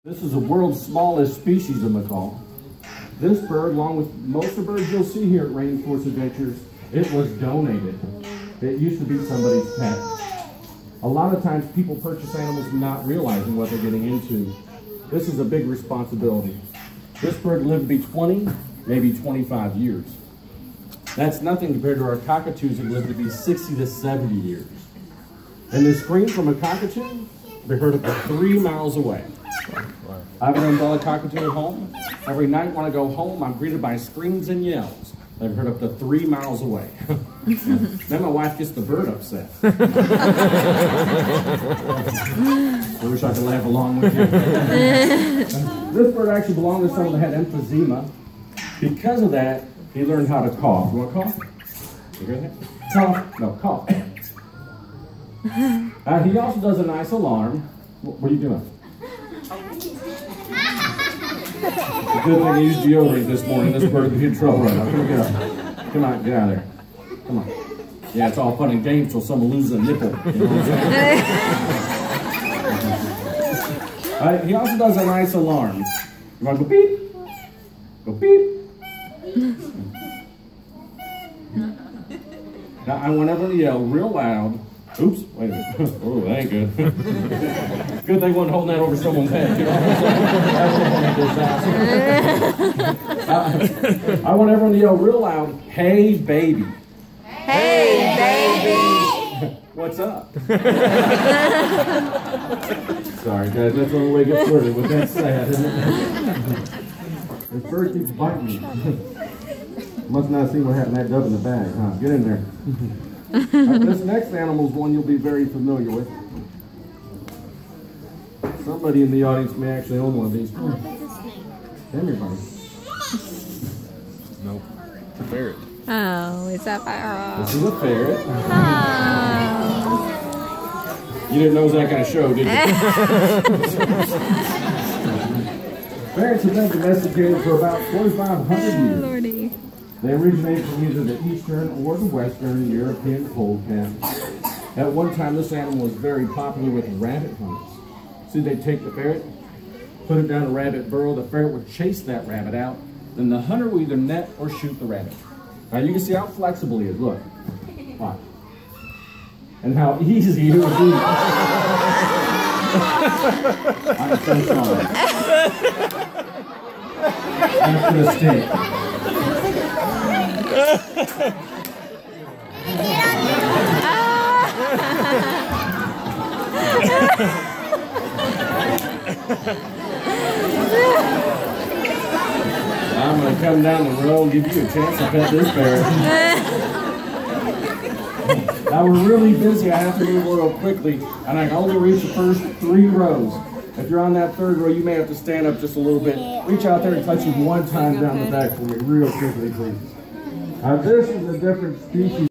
This is the world's smallest species of macaw. This bird, along with most of the birds you'll see here at Rainforest Adventures, it was donated. It used to be somebody's pet. A lot of times people purchase animals not realizing what they're getting into. This is a big responsibility. This bird lived to be 20, maybe 25 years. That's nothing compared to our cockatoos that live to be 60 to 70 years. And the scream from a cockatoo, they heard up to 3 miles away. I have an umbrella cockatoo at home. Every night when I go home, I'm greeted by screams and yells. They've heard up to 3 miles away. Then my wife gets the bird upset. I wish I could laugh along with you. This bird actually belonged to someone that had emphysema. Because of that, he learned how to cough. You want to cough? You hear that? Cough. No, cough. He also does a nice alarm. What are you doing? It's a good thing I used deodorant this morning. This bird could get in trouble right now. Come on, get up. Come on, get out of there. Come on. Yeah, it's all fun and games till someone loses a nipple. You know what I'm saying? He also does a nice alarm. You want to go beep? Go beep. Now, I want everyone to yell real loud. Oops, wait a minute. Oh, that ain't good. Good thing I wasn't holding that over someone's head. You know? I want everyone to yell real loud, "Hey, baby." Hey, baby. What's up? Sorry, guys, that's the only way to get flirted with. That's sad, isn't it? This bird keeps biting me. Must not have seen what happened to that dove in the bag, huh? Get in there. This next animal is one you'll be very familiar with. Somebody in the audience may actually own one of these. Everybody. Nope. It's a ferret. Oh, is that viral? This is a ferret. Oh. You didn't know it was that kind of show, did you? Ferrets have been domesticated for about 4,500 years. Lordy. They originate from either the eastern or the western European polecat. At one time, this animal was very popular with rabbit hunters. See, they'd take the ferret, put it down a rabbit burrow, the ferret would chase that rabbit out, then the hunter would either net or shoot the rabbit. Now you can see how flexible he is, look. Watch. And how easy it would be. I'm so sorry. That's a mistake. I'm going to come down the road and give you a chance to pet this ferret. Now we're really busy. I have to move real quickly, and I can only reach the first 3 rows. If you're on that 3rd row, you may have to stand up just a little bit. Reach out there and touch him one time down the back for me, real quickly, please. This is a different species.